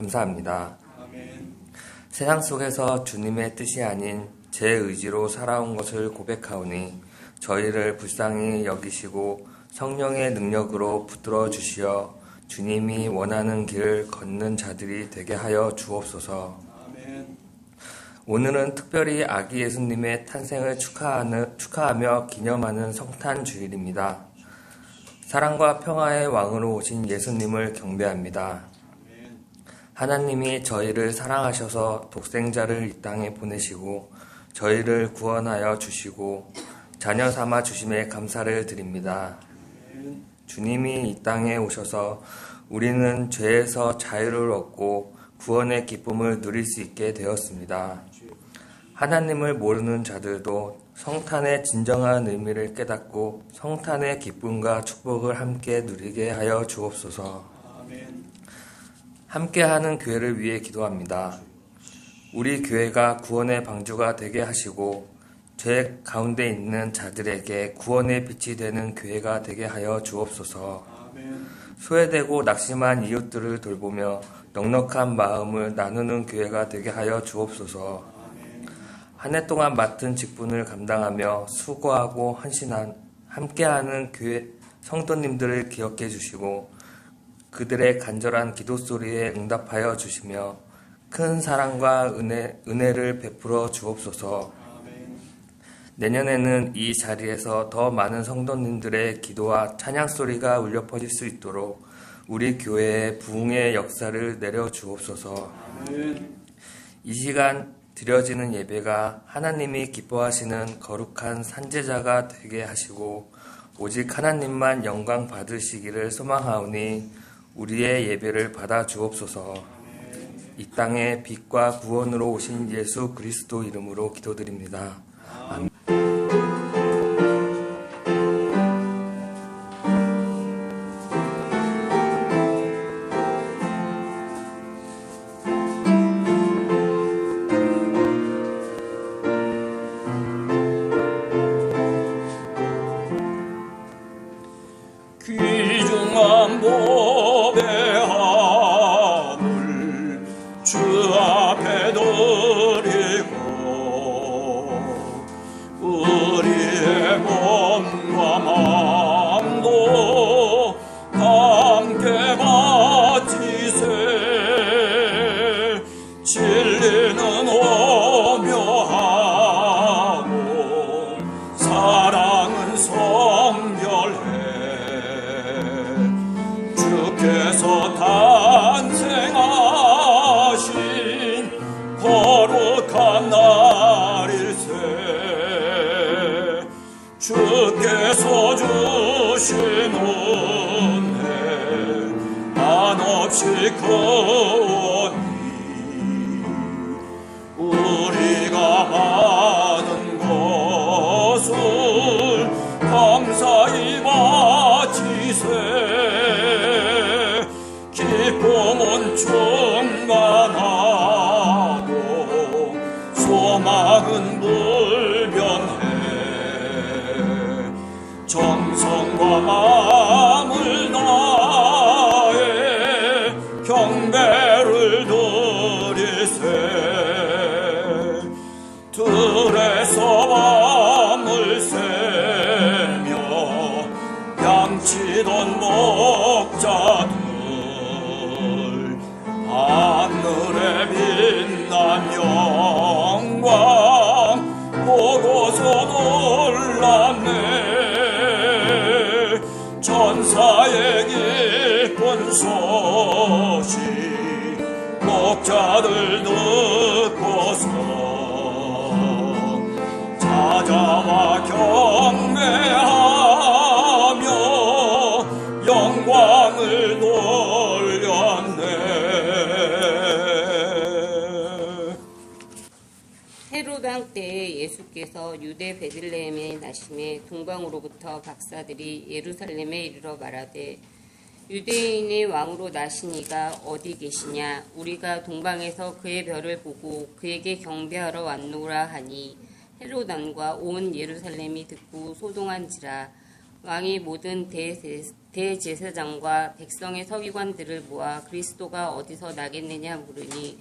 감사합니다. 아멘. 세상 속에서 주님의 뜻이 아닌 제 의지로 살아온 것을 고백하오니 저희를 불쌍히 여기시고 성령의 능력으로 붙들어 주시어 주님이 원하는 길을 걷는 자들이 되게 하여 주옵소서. 아멘. 오늘은 특별히 아기 예수님의 탄생을 축하하며 기념하는 성탄 주일입니다. 사랑과 평화의 왕으로 오신 예수님을 경배합니다. 아멘. 하나님이 저희를 사랑하셔서 독생자를 이 땅에 보내시고 저희를 구원하여 주시고 자녀 삼아 주심에 감사를 드립니다. 아멘. 주님이 이 땅에 오셔서 우리는 죄에서 자유를 얻고 구원의 기쁨을 누릴 수 있게 되었습니다. 하나님을 모르는 자들도 성탄의 진정한 의미를 깨닫고 성탄의 기쁨과 축복을 함께 누리게 하여 주옵소서. 아멘. 함께하는 교회를 위해 기도합니다. 우리 교회가 구원의 방주가 되게 하시고 죄 가운데 있는 자들에게 구원의 빛이 되는 교회가 되게 하여 주옵소서. 아멘. 소외되고 낙심한 이웃들을 돌보며 넉넉한 마음을 나누는 교회가 되게 하여 주옵소서. 한 해 동안 맡은 직분을 감당하며 수고하고 헌신한 함께하는 교회 성도님들을 기억해 주시고 그들의 간절한 기도 소리에 응답하여 주시며 큰 사랑과 은혜를 베풀어 주옵소서. 내년에는 이 자리에서 더 많은 성도님들의 기도와 찬양 소리가 울려 퍼질 수 있도록 우리 교회에 부흥의 역사를 내려 주옵소서. 아멘. 이 시간 드려지는 예배가 하나님이 기뻐하시는 거룩한 산제자가 되게 하시고 오직 하나님만 영광 받으시기를 소망하오니 우리의 예배를 받아 주옵소서. 이 땅에 빛과 구원으로 오신 예수 그리스도 이름으로 기도드립니다. 아멘. 귀중한 법의 함을 주 앞에 드리고 우리의 몸과 마음도 함께 바치세. 진리는 오묘하고 사랑은 성결해. 주께서 탄생하신 거룩한 날일세. 주께서 주신 은혜 한없이 크오니 우리가 받은 것을 감사히 바치세. 기쁨은 충만하고 소망은 불변해. 정성과 마음을 다해 경배를 드리세. 들에서 밤을 새며 양치던 목자들 하늘에 빛난 영광 보고서 놀랐네. 천사의 기쁜 소식 목자들 듣고서 찾아와 경배하며 영광을 돌렸네. 헤로당 때에 예수께서 유대 베들레헴에 나심에 동방으로부터 박사들이 예루살렘에 이르러 말하되 유대인의 왕으로 나신 이가 어디 계시냐? 우리가 동방에서 그의 별을 보고 그에게 경배하러 왔노라 하니 헤로단과 온 예루살렘이 듣고 소동한지라. 왕이 모든 대제사장과 백성의 서기관들을 모아 그리스도가 어디서 나겠느냐 물으니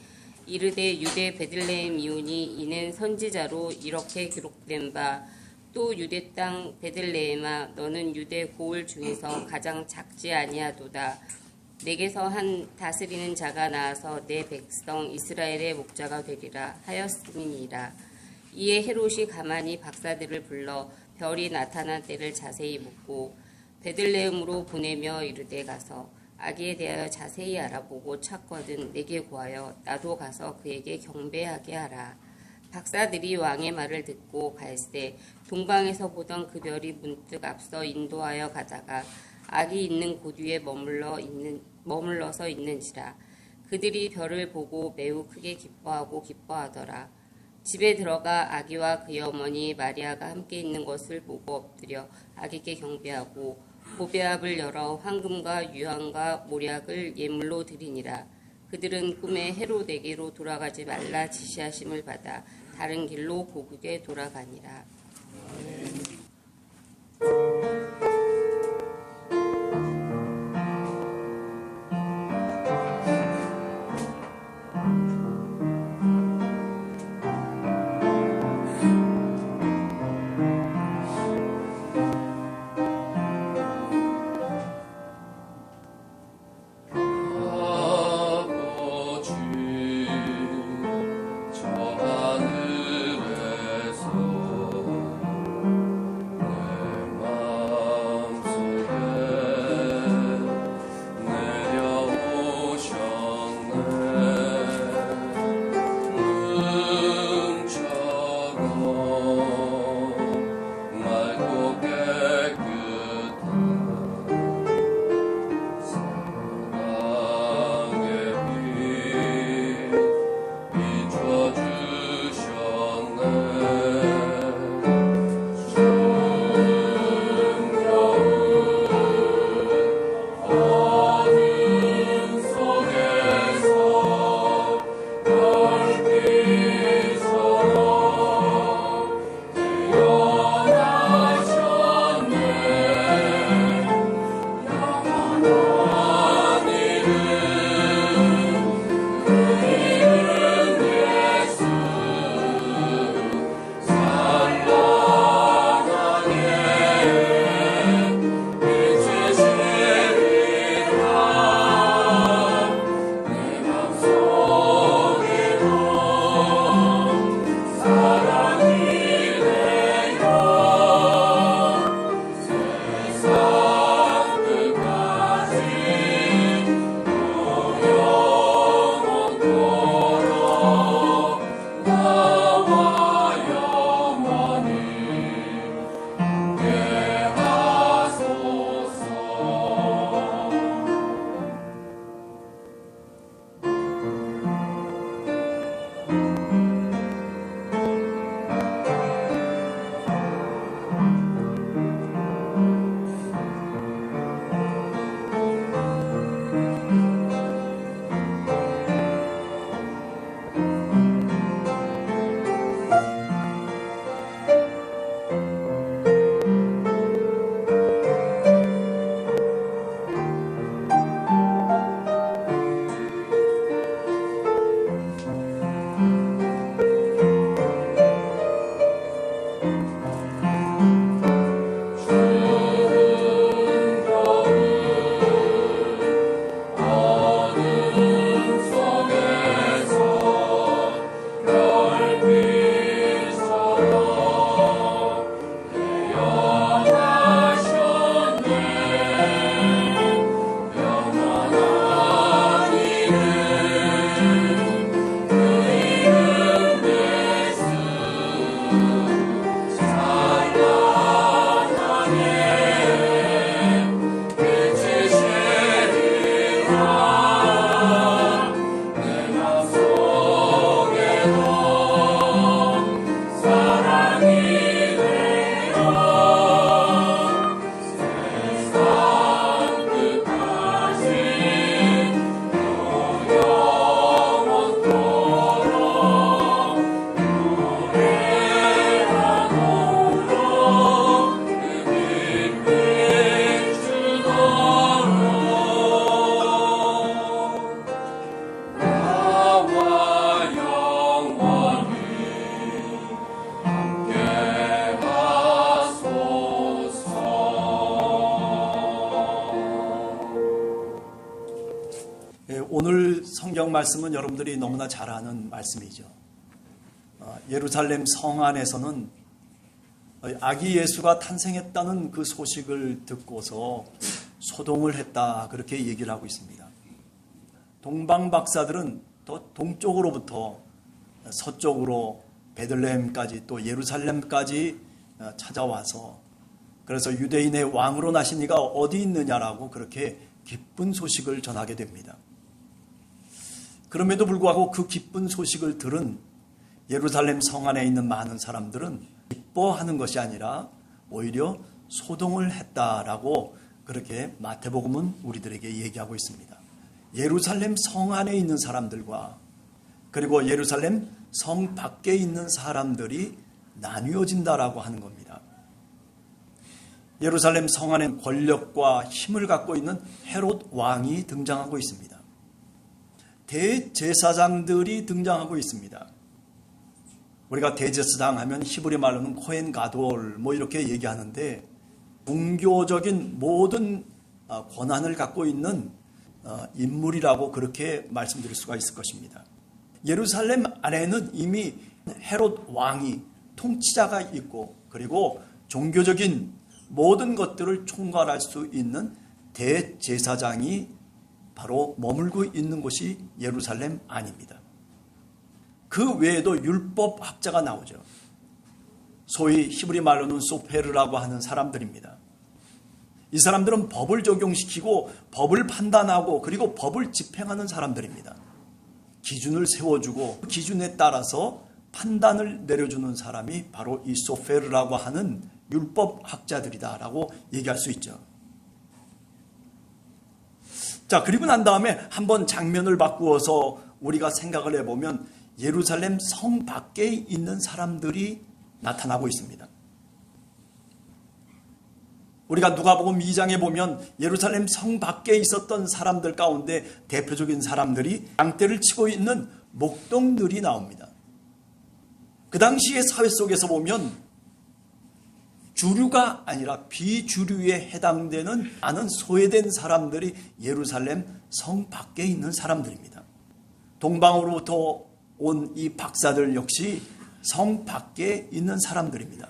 이르되 유대 베들레헴이오니 이는 선지자로 이렇게 기록된 바 또 유대 땅 베들레헴아 너는 유대 고을 중에서 가장 작지 아니하도다. 내게서 한 다스리는 자가 나와서 내 백성 이스라엘의 목자가 되리라 하였음이니라. 이에 헤롯이 가만히 박사들을 불러 별이 나타난 때를 자세히 묻고 베들레헴으로 보내며 이르되 가서 아기에 대하여 자세히 알아보고 찾거든 내게 구하여 나도 가서 그에게 경배하게 하라. 박사들이 왕의 말을 듣고 갈새 동방에서 보던 그 별이 문득 앞서 인도하여 가다가 아기 있는 곳 위에 머물러서 있는지라. 그들이 별을 보고 매우 크게 기뻐하더라. 집에 들어가 아기와 그의 어머니 마리아가 함께 있는 것을 보고 엎드려 아기께 경배하고 보배압을 열어 황금과 유황과 모략을 예물로 드리니라. 그들은 꿈에 헤롯에게로 돌아가지 말라 지시하심을 받아 다른 길로 고국에 돌아가니라. 성경 말씀은 여러분들이 너무나 잘 아는 말씀이죠. 예루살렘 성 안에서는 아기 예수가 탄생했다는 그 소식을 듣고서 소동을 했다, 그렇게 얘기를 하고 있습니다. 동방 박사들은 또 동쪽으로부터 서쪽으로 베들레헴까지 또 예루살렘까지 찾아와서 그래서 유대인의 왕으로 나신 이가 어디 있느냐라고 그렇게 기쁜 소식을 전하게 됩니다. 그럼에도 불구하고 그 기쁜 소식을 들은 예루살렘 성 안에 있는 많은 사람들은 기뻐하는 것이 아니라 오히려 소동을 했다라고 그렇게 마태복음은 우리들에게 얘기하고 있습니다. 예루살렘 성 안에 있는 사람들과 그리고 예루살렘 성 밖에 있는 사람들이 나뉘어진다라고 하는 겁니다. 예루살렘 성 안에 권력과 힘을 갖고 있는 헤롯 왕이 등장하고 있습니다. 대제사장들이 등장하고 있습니다. 우리가 대제사장 하면 히브리 말로는 코헨 가돌 이렇게 얘기하는데 종교적인 모든 권한을 갖고 있는 인물이라고 그렇게 말씀드릴 수가 있을 것입니다. 예루살렘 안에는 이미 헤롯 왕이 통치자가 있고 그리고 종교적인 모든 것들을 총괄할 수 있는 대제사장이 바로 머물고 있는 곳이 예루살렘 안입니다. 그 외에도 율법학자가 나오죠. 소위 히브리 말로는 소페르라고 하는 사람들입니다. 이 사람들은 법을 적용시키고 법을 판단하고 그리고 법을 집행하는 사람들입니다. 기준을 세워주고 그 기준에 따라서 판단을 내려주는 사람이 바로 이 소페르라고 하는 율법학자들이다라고 얘기할 수 있죠. 자, 그리고 난 다음에 한번 장면을 바꾸어서 우리가 생각을 해보면 예루살렘 성 밖에 있는 사람들이 나타나고 있습니다. 우리가 누가복음 2장에 보면 예루살렘 성 밖에 있었던 사람들 가운데 대표적인 사람들이 양떼를 치고 있는 목동들이 나옵니다. 그 당시의 사회 속에서 보면 주류가 아니라 비주류에 해당되는 많은 소외된 사람들이 예루살렘 성 밖에 있는 사람들입니다. 동방으로부터 온 이 박사들 역시 성 밖에 있는 사람들입니다.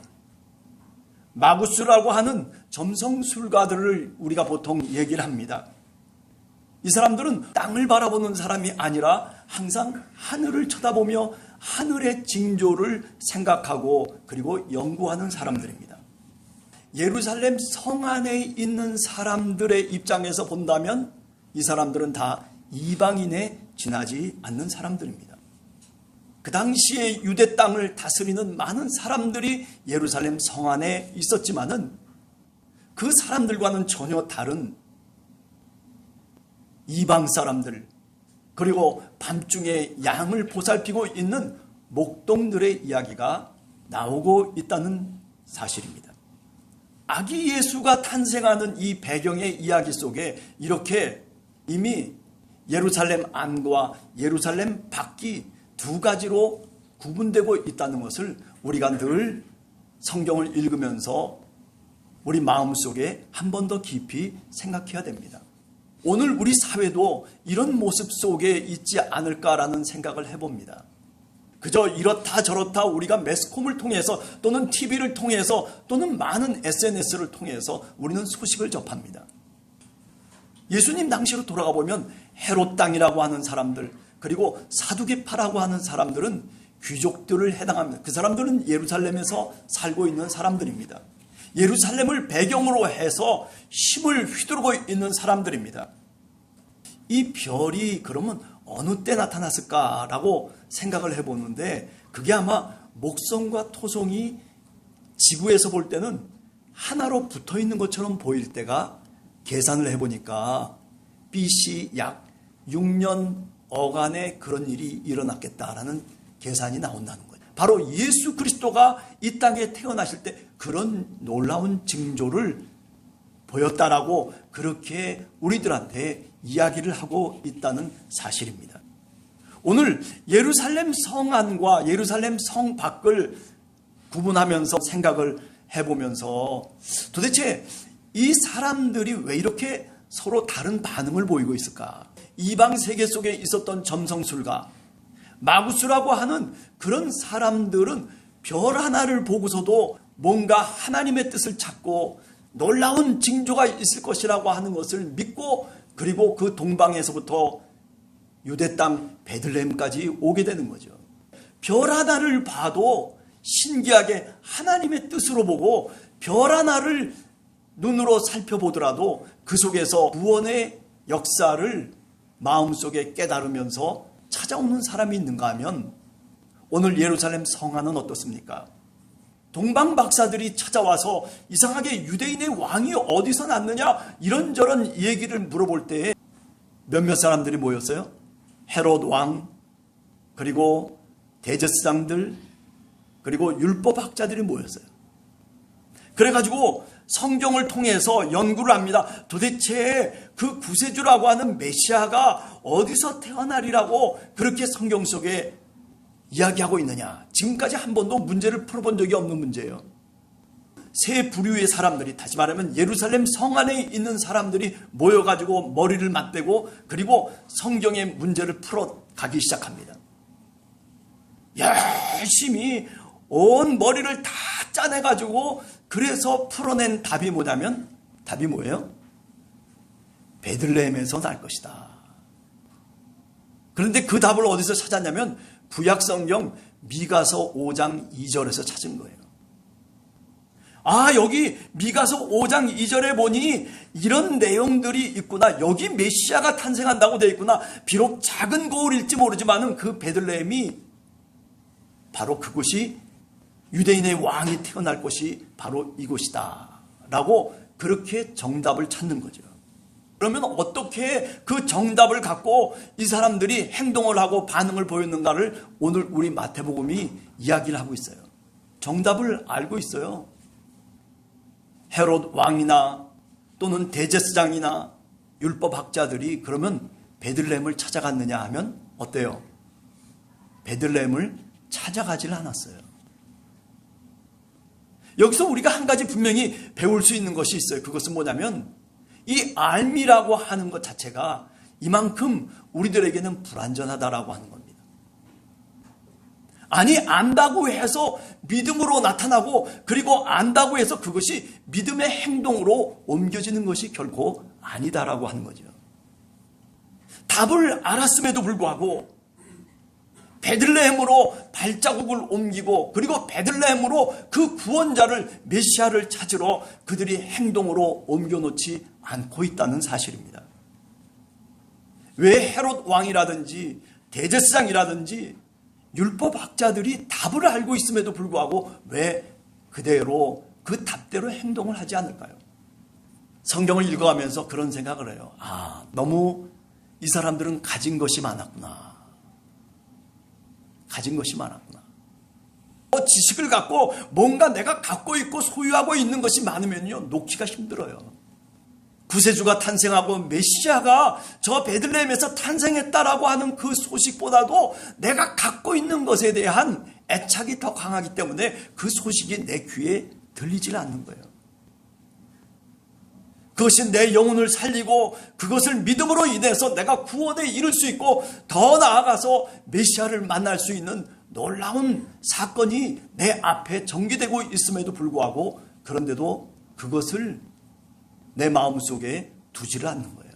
마구스라고 하는 점성술가들을 우리가 보통 얘기를 합니다. 이 사람들은 땅을 바라보는 사람이 아니라 항상 하늘을 쳐다보며 하늘의 징조를 생각하고 그리고 연구하는 사람들입니다. 예루살렘 성 안에 있는 사람들의 입장에서 본다면 이 사람들은 다 이방인에 지나지 않는 사람들입니다. 그 당시에 유대 땅을 다스리는 많은 사람들이 예루살렘 성 안에 있었지만은 그 사람들과는 전혀 다른 이방 사람들 그리고 밤중에 양을 보살피고 있는 목동들의 이야기가 나오고 있다는 사실입니다. 아기 예수가 탄생하는 이 배경의 이야기 속에 이렇게 이미 예루살렘 안과 예루살렘 밖이 두 가지로 구분되고 있다는 것을 우리가 늘 성경을 읽으면서 우리 마음속에 한 번 더 깊이 생각해야 됩니다. 오늘 우리 사회도 이런 모습 속에 있지 않을까라는 생각을 해봅니다. 그저 이렇다 저렇다 우리가 매스컴을 통해서 또는 TV를 통해서 또는 많은 SNS를 통해서 우리는 소식을 접합니다. 예수님 당시로 돌아가 보면 헤롯 땅이라고 하는 사람들 그리고 사두개파라고 하는 사람들은 귀족들을 해당합니다. 그 사람들은 예루살렘에서 살고 있는 사람들입니다. 예루살렘을 배경으로 해서 힘을 휘두르고 있는 사람들입니다. 이 별이 그러면 어느 때 나타났을까라고 생각을 해보는데 그게 아마 목성과 토성이 지구에서 볼 때는 하나로 붙어 있는 것처럼 보일 때가 계산을 해보니까 BC 약 6년 어간에 그런 일이 일어났겠다라는 계산이 나온다는 거예요. 바로 예수 그리스도가 이 땅에 태어나실 때 그런 놀라운 징조를 보였다라고 그렇게 우리들한테 이야기를 하고 있다는 사실입니다. 오늘 예루살렘 성 안과 예루살렘 성 밖을 구분하면서 생각을 해보면서 도대체 이 사람들이 왜 이렇게 서로 다른 반응을 보이고 있을까? 이방 세계 속에 있었던 점성술가 마구스라고 하는 그런 사람들은 별 하나를 보고서도 뭔가 하나님의 뜻을 찾고 놀라운 징조가 있을 것이라고 하는 것을 믿고 그리고 그 동방에서부터 유대 땅 베들레헴까지 오게 되는 거죠. 별 하나를 봐도 신기하게 하나님의 뜻으로 보고 별 하나를 눈으로 살펴보더라도 그 속에서 구원의 역사를 마음속에 깨달으면서 찾아오는 사람이 있는가 하면 오늘 예루살렘 성안은 어떻습니까? 동방 박사들이 찾아와서 이상하게 유대인의 왕이 어디서 났느냐 이런저런 얘기를 물어볼 때에 몇몇 사람들이 모였어요. 헤롯 왕, 그리고 대제사장들, 그리고 율법학자들이 모였어요. 그래가지고 성경을 통해서 연구를 합니다. 도대체 그 구세주라고 하는 메시아가 어디서 태어나리라고 그렇게 성경 속에 이야기하고 있느냐. 지금까지 한 번도 문제를 풀어본 적이 없는 문제예요. 세 부류의 사람들이, 다시 말하면 예루살렘 성 안에 있는 사람들이 모여가지고 머리를 맞대고 그리고 성경의 문제를 풀어가기 시작합니다. 열심히 온 머리를 다 짜내가지고 그래서 풀어낸 답이 뭐냐면, 답이 뭐예요? 베들레헴에서 날 것이다. 그런데 그 답을 어디서 찾았냐면 구약성경 미가서 5장 2절에서 찾은 거예요. 아, 여기 미가서 5장 2절에 보니 이런 내용들이 있구나. 여기 메시아가 탄생한다고 되어 있구나. 비록 작은 고을일지 모르지만 그 베들레헴이 바로 그곳이 유대인의 왕이 태어날 곳이 바로 이곳이다 라고 그렇게 정답을 찾는 거죠. 그러면 어떻게 그 정답을 갖고 이 사람들이 행동을 하고 반응을 보였는가를 오늘 우리 마태복음이 이야기를 하고 있어요. 정답을 알고 있어요. 헤롯 왕이나 또는 대제사장이나 율법학자들이 그러면 베들레헴을 찾아갔느냐 하면 어때요? 베들레헴을 찾아가질 않았어요. 여기서 우리가 한 가지 분명히 배울 수 있는 것이 있어요. 그것은 뭐냐면 이 알미라고 하는 것 자체가 이만큼 우리들에게는 불완전하다라고 하는 겁니다. 아니, 안다고 해서 믿음으로 나타나고 그리고 안다고 해서 그것이 믿음의 행동으로 옮겨지는 것이 결코 아니다라고 하는 거죠. 답을 알았음에도 불구하고 베들레헴으로 발자국을 옮기고 그리고 베들레헴으로 그 구원자를 메시아를 찾으러 그들이 행동으로 옮겨놓지 않고 있다는 사실입니다. 왜 헤롯 왕이라든지 대제사장이라든지 율법학자들이 답을 알고 있음에도 불구하고 왜 그대로 그 답대로 행동을 하지 않을까요? 성경을 읽어가면서 그런 생각을 해요. 아, 너무 이 사람들은 가진 것이 많았구나. 가진 것이 많았구나. 지식을 갖고 뭔가 내가 갖고 있고 소유하고 있는 것이 많으면요, 놓기가 힘들어요. 구세주가 탄생하고 메시아가 저 베들레헴에서 탄생했다라고 하는 그 소식보다도 내가 갖고 있는 것에 대한 애착이 더 강하기 때문에 그 소식이 내 귀에 들리질 않는 거예요. 그것이 내 영혼을 살리고 그것을 믿음으로 인해서 내가 구원에 이를 수 있고 더 나아가서 메시아를 만날 수 있는 놀라운 사건이 내 앞에 전개되고 있음에도 불구하고 그런데도 그것을 내 마음속에 두지를 않는 거예요.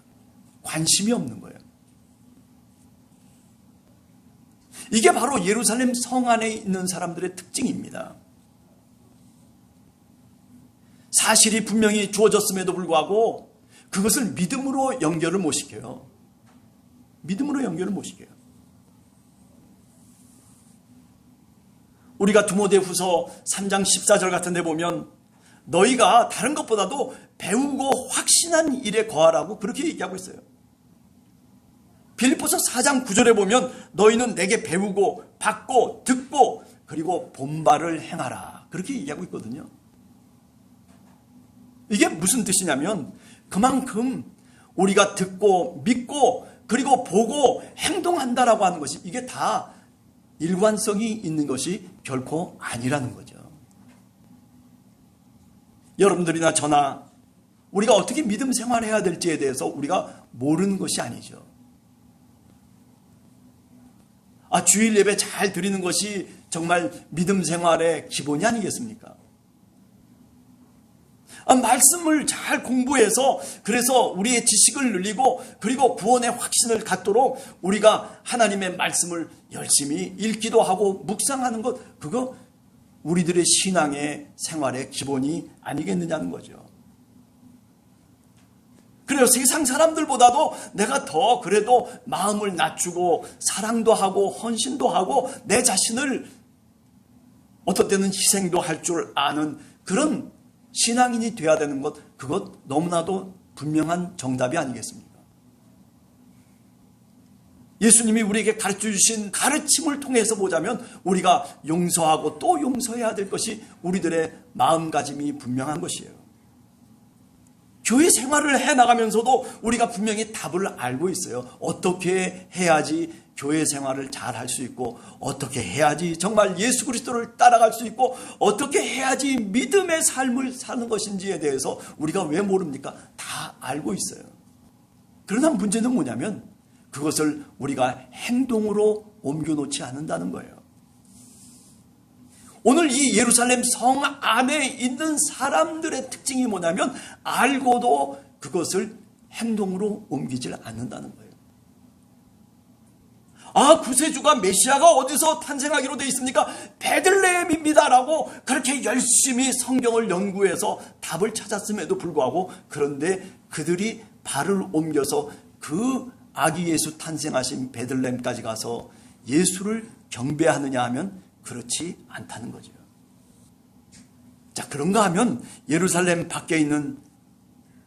관심이 없는 거예요. 이게 바로 예루살렘 성 안에 있는 사람들의 특징입니다. 사실이 분명히 주어졌음에도 불구하고 그것을 믿음으로 연결을 못 시켜요. 믿음으로 연결을 못 시켜요. 우리가 디모데후서 3장 14절 같은 데 보면 너희가 다른 것보다도 배우고 확신한 일에 거하라고 그렇게 얘기하고 있어요. 빌립보서 4장 9절에 보면 너희는 내게 배우고 받고 듣고 그리고 본바를 행하라 그렇게 얘기하고 있거든요. 이게 무슨 뜻이냐면 그만큼 우리가 듣고 믿고 그리고 보고 행동한다라고 하는 것이 이게 다 일관성이 있는 것이 결코 아니라는 거죠. 여러분들이나 저나 우리가 어떻게 믿음 생활해야 될지에 대해서 우리가 모르는 것이 아니죠. 주일 예배 잘 드리는 것이 정말 믿음 생활의 기본이 아니겠습니까? 말씀을 잘 공부해서 그래서 우리의 지식을 늘리고 그리고 구원의 확신을 갖도록 우리가 하나님의 말씀을 열심히 읽기도 하고 묵상하는 것, 그거 우리들의 신앙의 생활의 기본이 아니겠느냐는 거죠. 그래요. 세상 사람들보다도 내가 더 그래도 마음을 낮추고 사랑도 하고 헌신도 하고 내 자신을 어떤 때는 희생도 할 줄 아는 그런 신앙인이 되어야 되는 것, 그것 너무나도 분명한 정답이 아니겠습니까? 예수님이 우리에게 가르쳐 주신 가르침을 통해서 보자면 우리가 용서하고 또 용서해야 될 것이 우리들의 마음가짐이 분명한 것이에요. 교회 생활을 해나가면서도 우리가 분명히 답을 알고 있어요. 어떻게 해야지 교회 생활을 잘 할 수 있고, 어떻게 해야지 정말 예수 그리스도를 따라갈 수 있고, 어떻게 해야지 믿음의 삶을 사는 것인지에 대해서 우리가 왜 모릅니까? 다 알고 있어요. 그러나 문제는 뭐냐면 그것을 우리가 행동으로 옮겨놓지 않는다는 거예요. 오늘 이 예루살렘 성 안에 있는 사람들의 특징이 뭐냐면 알고도 그것을 행동으로 옮기질 않는다는 거예요. 구세주가 메시아가 어디서 탄생하기로 되어 있습니까? 베들레헴입니다라고 그렇게 열심히 성경을 연구해서 답을 찾았음에도 불구하고, 그런데 그들이 발을 옮겨서 그 아기 예수 탄생하신 베들레헴까지 가서 예수를 경배하느냐 하면 그렇지 않다는 거죠. 자, 그런가 하면 예루살렘 밖에 있는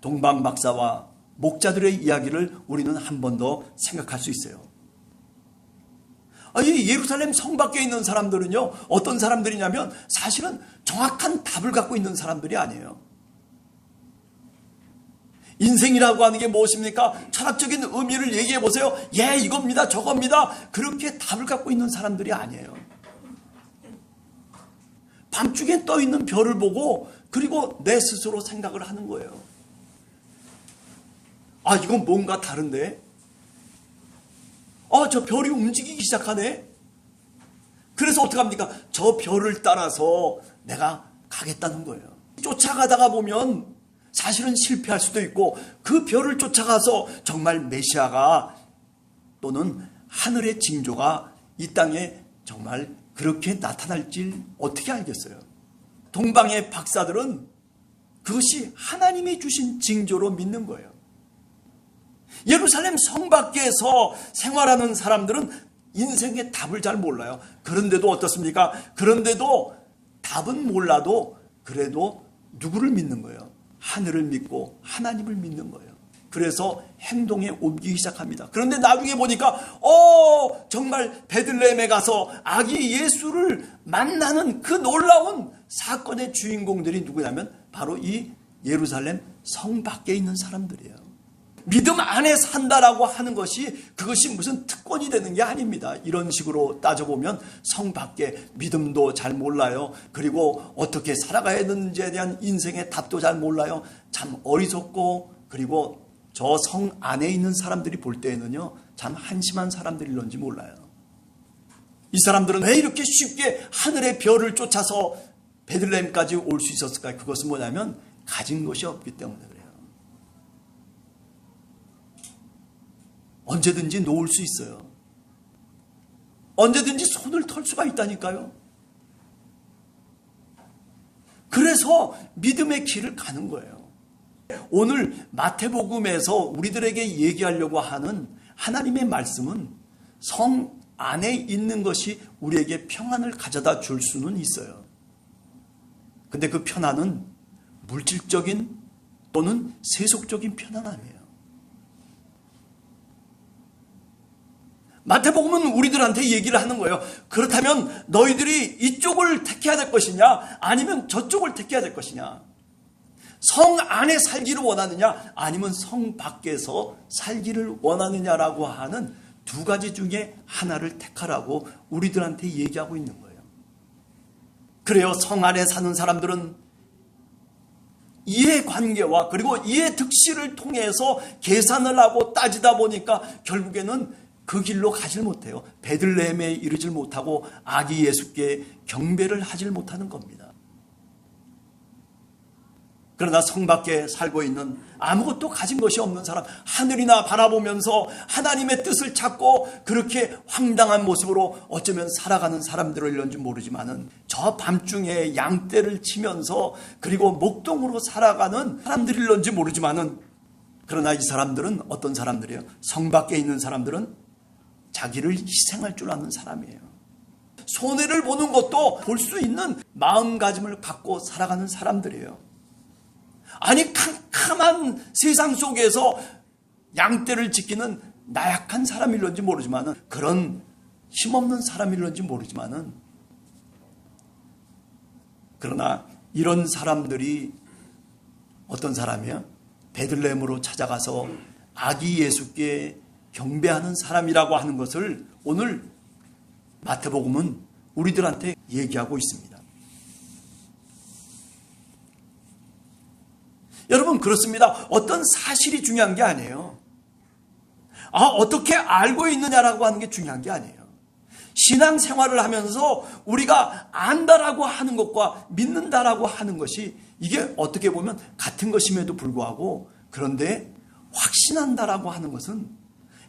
동방박사와 목자들의 이야기를 우리는 한 번 더 생각할 수 있어요. 이 예루살렘 성 밖에 있는 사람들은요, 어떤 사람들이냐면 사실은 정확한 답을 갖고 있는 사람들이 아니에요. 인생이라고 하는 게 무엇입니까? 철학적인 의미를 얘기해 보세요. 이겁니다, 저겁니다. 그렇게 답을 갖고 있는 사람들이 아니에요. 밤중에 떠 있는 별을 보고 그리고 내 스스로 생각을 하는 거예요. 이건 뭔가 다른데? 저 별이 움직이기 시작하네? 그래서 어떻게 합니까? 저 별을 따라서 내가 가겠다는 거예요. 쫓아가다가 보면 사실은 실패할 수도 있고, 그 별을 쫓아가서 정말 메시아가 또는 하늘의 징조가 이 땅에 정말 그렇게 나타날지 어떻게 알겠어요? 동방의 박사들은 그것이 하나님이 주신 징조로 믿는 거예요. 예루살렘 성 밖에서 생활하는 사람들은 인생의 답을 잘 몰라요. 그런데도 어떻습니까? 그런데도 답은 몰라도 그래도 누구를 믿는 거예요? 하늘을 믿고 하나님을 믿는 거예요. 그래서 행동에 옮기기 시작합니다. 그런데 나중에 보니까 정말 베들레헴에 가서 아기 예수를 만나는 그 놀라운 사건의 주인공들이 누구냐면 바로 이 예루살렘 성 밖에 있는 사람들이에요. 믿음 안에 산다라고 하는 것이 그것이 무슨 특권이 되는 게 아닙니다. 이런 식으로 따져보면 성 밖에 믿음도 잘 몰라요. 그리고 어떻게 살아가야 되는지에 대한 인생의 답도 잘 몰라요. 참 어리석고, 그리고 저 성 안에 있는 사람들이 볼 때에는요, 참 한심한 사람들일런지 몰라요. 이 사람들은 왜 이렇게 쉽게 하늘의 별을 쫓아서 베들레헴까지 올 수 있었을까요? 그것은 뭐냐면 가진 것이 없기 때문에 그래요. 언제든지 놓을 수 있어요. 언제든지 손을 털 수가 있다니까요. 그래서 믿음의 길을 가는 거예요. 오늘 마태복음에서 우리들에게 얘기하려고 하는 하나님의 말씀은 성 안에 있는 것이 우리에게 평안을 가져다 줄 수는 있어요. 근데 그 편안은 물질적인 또는 세속적인 편안 아니에요. 마태복음은 우리들한테 얘기를 하는 거예요. 그렇다면 너희들이 이쪽을 택해야 될 것이냐, 아니면 저쪽을 택해야 될 것이냐. 성 안에 살기를 원하느냐, 아니면 성 밖에서 살기를 원하느냐라고 하는 두 가지 중에 하나를 택하라고 우리들한테 얘기하고 있는 거예요. 그래요. 성 안에 사는 사람들은 이해관계와 그리고 이해득실을 통해서 계산을 하고 따지다 보니까 결국에는 그 길로 가질 못해요. 베들레헴에 이르질 못하고 아기 예수께 경배를 하질 못하는 겁니다. 그러나 성 밖에 살고 있는 아무것도 가진 것이 없는 사람, 하늘이나 바라보면서 하나님의 뜻을 찾고 그렇게 황당한 모습으로 어쩌면 살아가는 사람들을 이런지 모르지만은, 저 밤중에 양떼를 치면서 그리고 목동으로 살아가는 사람들일런지 모르지만은, 그러나 이 사람들은 어떤 사람들이에요? 성 밖에 있는 사람들은 자기를 희생할 줄 아는 사람이에요. 손해를 보는 것도 볼 수 있는 마음가짐을 갖고 살아가는 사람들이에요. 아니, 캄캄한 세상 속에서 양떼를 지키는 나약한 사람일런지 모르지만은, 그런 힘없는 사람일런지 모르지만은, 그러나 이런 사람들이 어떤 사람이에요? 베들레헴으로 찾아가서 아기 예수께 경배하는 사람이라고 하는 것을 오늘 마태복음은 우리들한테 얘기하고 있습니다. 여러분, 그렇습니다. 어떤 사실이 중요한 게 아니에요. 어떻게 알고 있느냐라고 하는 게 중요한 게 아니에요. 신앙생활을 하면서 우리가 안다라고 하는 것과 믿는다라고 하는 것이, 이게 어떻게 보면 같은 것임에도 불구하고, 그런데 확신한다라고 하는 것은,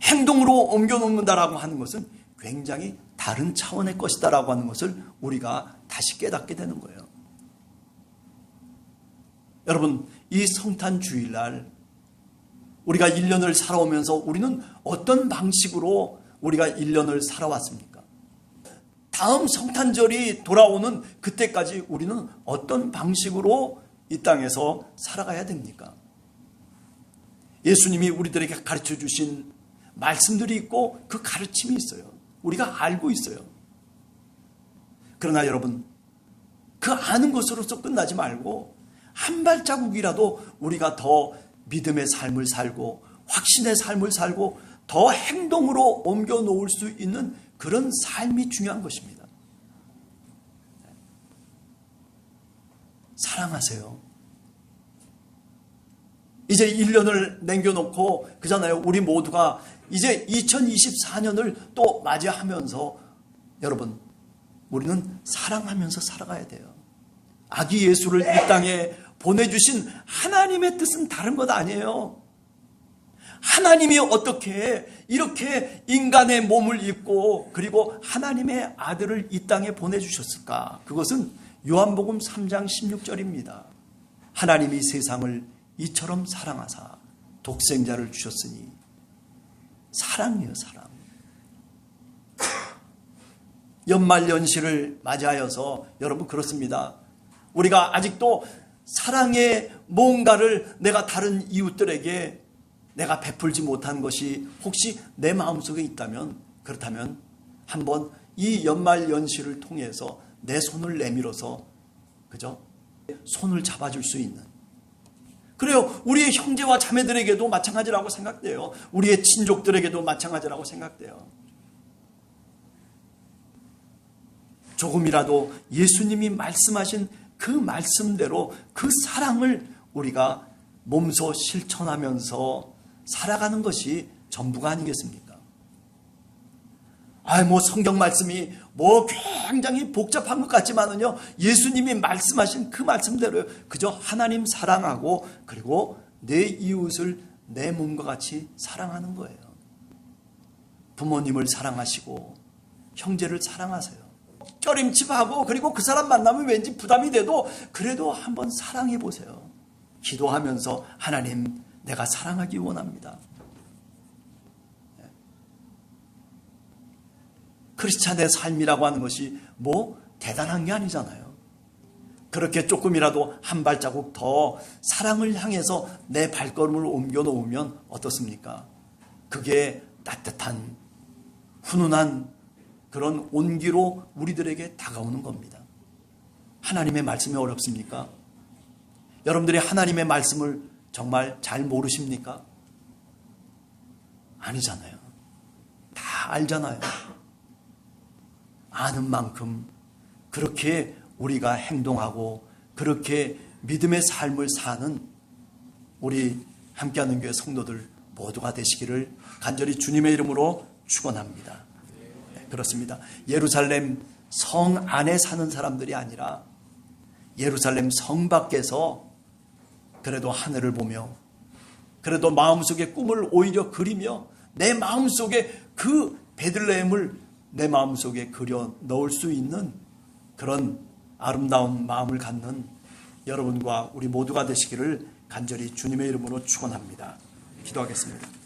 행동으로 옮겨놓는다라고 하는 것은 굉장히 다른 차원의 것이다라고 하는 것을 우리가 다시 깨닫게 되는 거예요. 여러분, 이 성탄 주일날 우리가 1년을 살아오면서 우리는 어떤 방식으로 우리가 1년을 살아왔습니까? 다음 성탄절이 돌아오는 그때까지 우리는 어떤 방식으로 이 땅에서 살아가야 됩니까? 예수님이 우리들에게 가르쳐 주신 말씀들이 있고 그 가르침이 있어요. 우리가 알고 있어요. 그러나 여러분, 그 아는 것으로서 끝나지 말고 한 발자국이라도 우리가 더 믿음의 삶을 살고 확신의 삶을 살고 더 행동으로 옮겨 놓을 수 있는 그런 삶이 중요한 것입니다. 사랑하세요. 이제 1년을 남겨놓고 그잖아요. 우리 모두가 이제 2024년을 또 맞이하면서 여러분, 우리는 사랑하면서 살아가야 돼요. 아기 예수를 이 땅에 보내주신 하나님의 뜻은 다른 것 아니에요. 하나님이 어떻게 이렇게 인간의 몸을 입고 그리고 하나님의 아들을 이 땅에 보내주셨을까? 그것은 요한복음 3장 16절입니다. 하나님이 세상을 이처럼 사랑하사 독생자를 주셨으니, 사랑이에요, 사랑. 연말연시를 맞이하여서 여러분, 그렇습니다. 우리가 아직도 사랑의 뭔가를 내가 다른 이웃들에게 내가 베풀지 못한 것이 혹시 내 마음속에 있다면, 그렇다면 한번 이 연말연시를 통해서 내 손을 내밀어서, 그죠? 손을 잡아줄 수 있는, 그래요. 우리의 형제와 자매들에게도 마찬가지라고 생각돼요. 우리의 친족들에게도 마찬가지라고 생각돼요. 조금이라도 예수님이 말씀하신 그 말씀대로 그 사랑을 우리가 몸소 실천하면서 살아가는 것이 전부가 아니겠습니까? 성경 말씀이 굉장히 복잡한 것 같지만은요, 예수님이 말씀하신 그 말씀대로 그저 하나님 사랑하고 그리고 내 이웃을 내 몸과 같이 사랑하는 거예요. 부모님을 사랑하시고 형제를 사랑하세요. 껴림집하고 그리고 그 사람 만나면 왠지 부담이 돼도 그래도 한번 사랑해 보세요. 기도하면서 하나님, 내가 사랑하기 원합니다. 크리스찬의 삶이라고 하는 것이 대단한 게 아니잖아요. 그렇게 조금이라도 한 발자국 더 사랑을 향해서 내 발걸음을 옮겨 놓으면 어떻습니까? 그게 따뜻한, 훈훈한 그런 온기로 우리들에게 다가오는 겁니다. 하나님의 말씀이 어렵습니까? 여러분들이 하나님의 말씀을 정말 잘 모르십니까? 아니잖아요. 다 알잖아요. 아는 만큼 그렇게 우리가 행동하고 그렇게 믿음의 삶을 사는 우리 함께하는 교회 성도들 모두가 되시기를 간절히 주님의 이름으로 축원합니다. 네, 그렇습니다. 예루살렘 성 안에 사는 사람들이 아니라 예루살렘 성 밖에서 그래도 하늘을 보며 그래도 마음속에 꿈을 오히려 그리며 내 마음속에 그 베들레헴을 내 마음속에 그려 넣을 수 있는 그런 아름다운 마음을 갖는 여러분과 우리 모두가 되시기를 간절히 주님의 이름으로 축원합니다. 기도하겠습니다.